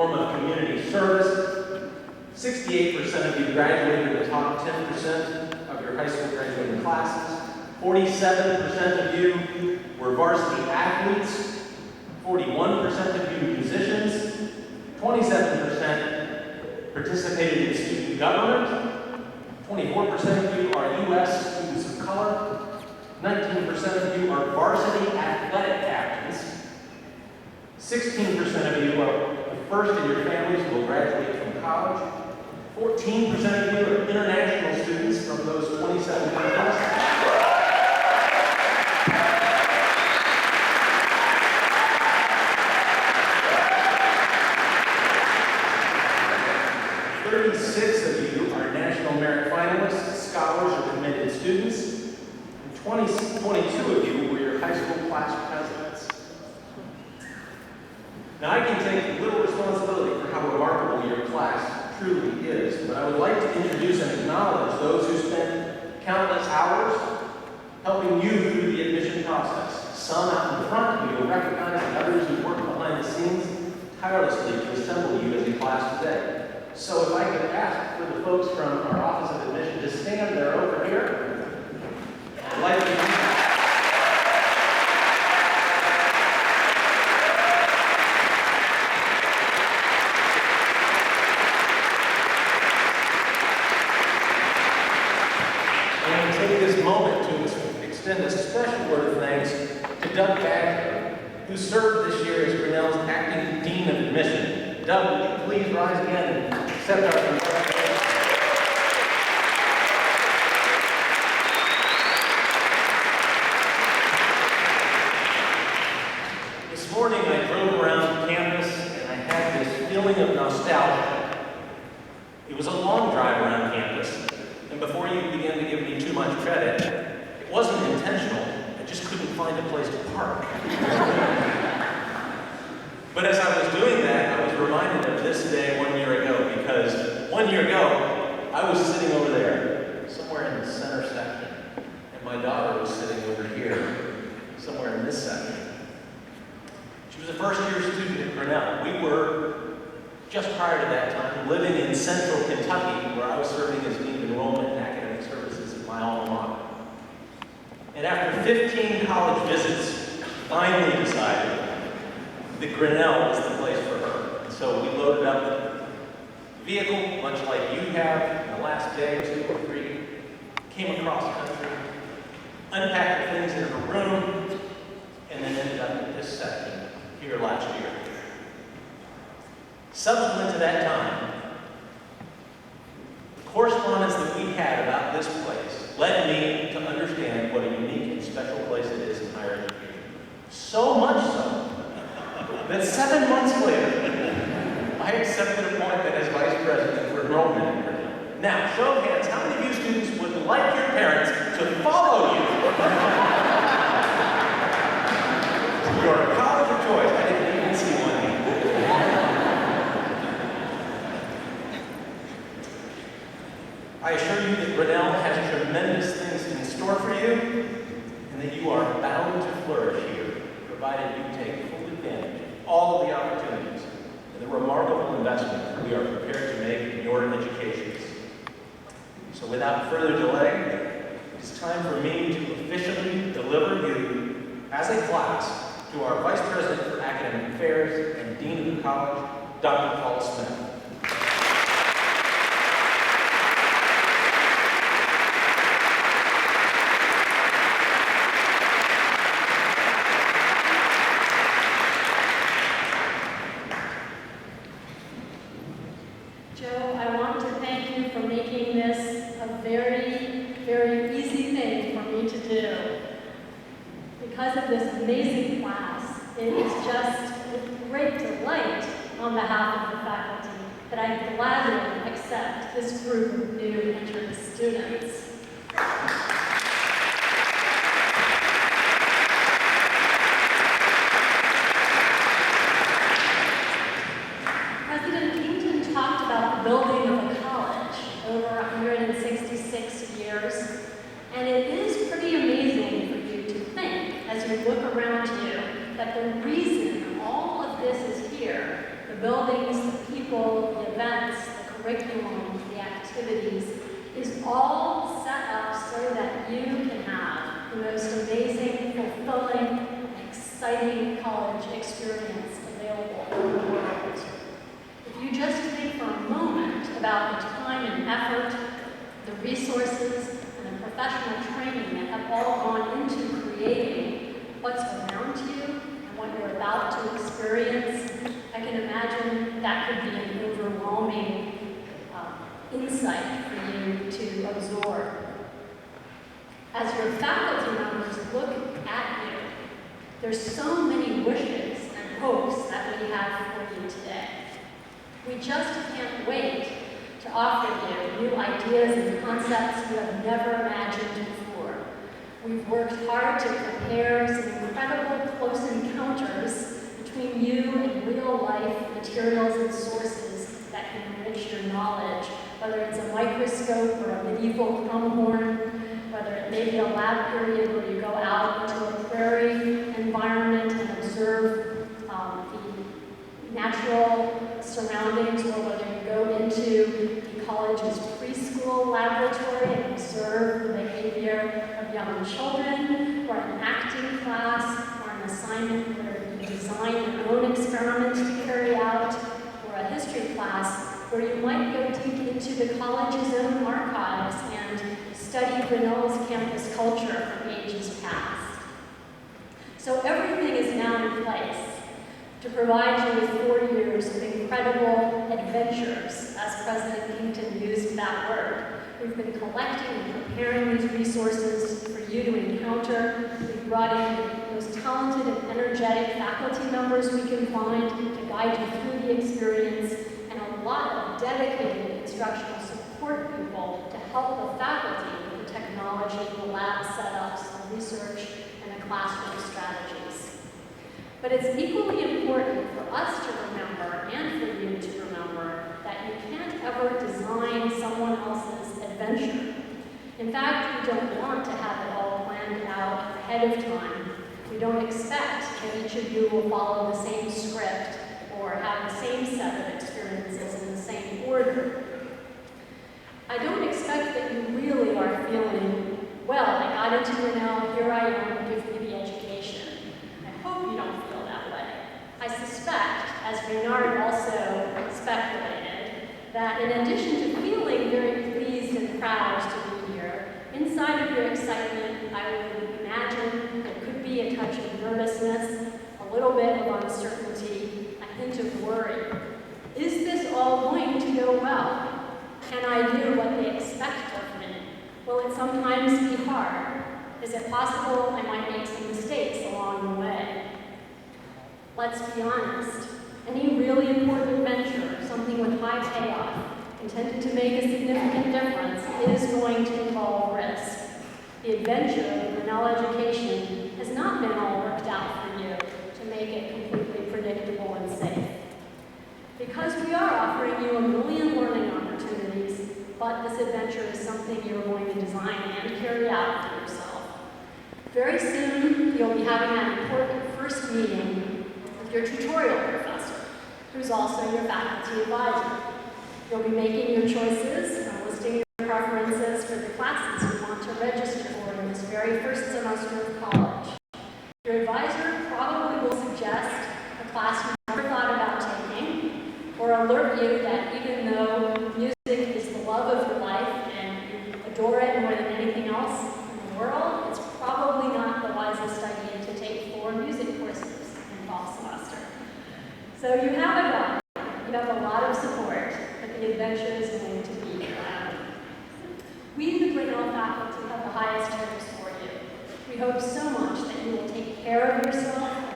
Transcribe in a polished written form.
form of community service. 68% of you graduated in the top 10% of your high school graduating classes. 47% of you were varsity athletes. 41% of you musicians. 27% participated in student government. 24% of you are U.S. students of color. 19% of you are varsity athletic captains. 16% of you are the first in your families who will graduate from college. 14% of you are international students from those 27 countries. 36 of you are National Merit finalists, scholars, or committed students. And 22 of you were your high school class presidents. Now, I can take little responsibility for how remarkable your class truly is, but I would like to introduce and acknowledge those who spent countless hours helping you through the admission process. Some out in front who you'll recognize, and others who worked behind the scenes tirelessly to assemble you as a class today. So if I could ask for the folks from our Office of Admission to stand there over here. I'd like to take this moment to extend a special word of thanks to Doug Badger, who served this year as Grinnell's acting Dean of Admission. Doug, would you please rise again and accept our congratulations. This morning I drove around campus and I had this feeling of nostalgia. It was a long drive around campus, and before you begin to give me too much credit, it wasn't intentional. I just couldn't find a place to park. But as I was doing that, I was reminded of this day 1 year ago, because 1 year ago, I was sitting over there, somewhere in the center section, and my daughter was sitting over here, somewhere in this section. She was a first-year student at Grinnell. We were, just prior to that time, living in central Kentucky, where I was serving as Dean of Enrollment and Academic Services at my alma mater. And after 15 college visits, finally decided that Grinnell was the place for her. So we loaded up the vehicle, much like you have in the last day, 2 or 3, came across country, unpacked the things in her room, and then ended up at this section here last year. Subsequent to that time, the correspondence that we had about this place led me to understand what a unique and special place it is in higher education. So much so that 7 months later, I accepted an appointment as Vice President for Enrollment at Grinnell. Now, show of hands, how many of you students would like your parents to follow you? Your college of choice. I didn't even see one hand. I assure you that Grinnell has tremendous things in store for you, and that you are bound to flourish here, provided you take full advantage of all of the opportunities and the remarkable investment we are prepared to make in your educations. So without further delay, it is time for me to officially deliver you, as a class, to our Vice President for Academic Affairs and Dean of the College, Dr. Paul Smith. Joe, I want to thank you for making this a very, very easy thing for me to do. Because of this amazing class, it is just a great delight on behalf of the faculty that I gladly accept this group of new entrant students. President Kington talked about the building of a college over 166 years, and it is pretty amazing for you to think, as you look around you, that the reason all of this is here, the buildings, the curriculum, the activities, is all set up so that you can have the most amazing, fulfilling, and exciting college experience available in the world. If you just think for a moment about the time and effort, the resources, and the professional training that have all gone into creating what's around you and what you're about to experience, I can imagine that could be an overwhelming insight for you to absorb. As your faculty members look at you, there's so many wishes and hopes that we have for you today. We just can't wait to offer you new ideas and concepts you have never imagined before. We've worked hard to prepare some incredible close encounters between you and real-life materials and sources that can enrich your knowledge, whether it's a microscope or a medieval crumhorn, whether it may be a lab period where you go out into a prairie environment and observe the natural surroundings, or whether you go into the college's preschool laboratory and observe the behavior of young children, or an acting class, or an assignment where you design your own experiments to carry out, or a history class where you might go deep into the college's own archives and study Grinnell's campus culture from ages past. So everything is now in place to provide you with 4 years of incredible adventures, as President Kington used that word. We've been collecting and preparing these resources for you to encounter. We've brought in the most talented and energetic faculty members we can find to guide you through the experience, and a lot of dedicated instructional support people to help the faculty with the technology, the lab setups, the research, and the classroom strategies. But it's equally important for us to remember, and for you to remember, that you can't ever design someone else's adventure. In fact, we don't want to have it all planned out ahead of time. We don't expect that each of you will follow the same script or have the same set of experiences in the same order. I don't expect that you really are feeling, well, I got into Grinnell, here I am, give me the education. I hope you don't feel that way. I suspect, as Reynard also speculated, that in addition to feeling very pleased and proud to be here, inside of your excitement, I would imagine there could be a touch of nervousness, a little bit of uncertainty, a hint of worry. Is this all going to go well? Can I do what they expect of me? Will it sometimes be hard? Is it possible I might make some mistakes along the way? Let's be honest. Any really important venture, something with high payoff, intended to make a significant difference, is going to involve risk. The adventure of Grinnell education has not been all worked out for you to make it completely predictable and safe. Because we are offering you a million learning opportunities, but this adventure is something you're going to design and carry out for yourself. Very soon, you'll be having that important first meeting with your tutorial professor, who's also your faculty advisor. You'll be making your choices and listing your preferences for the classes you want to register for in this very first semester of college. Your advisor probably will suggest a class you never thought about taking, or alert you that even though music is the love of your life and you adore it more than anything else in the world, it's probably not the wisest idea to take 4 music courses in fall semester. So you have a guide, you have a lot of support, but the adventure is going to be loud. We, the Grinnell faculty, have the highest hopes for you. We hope so much that you will take care of yourself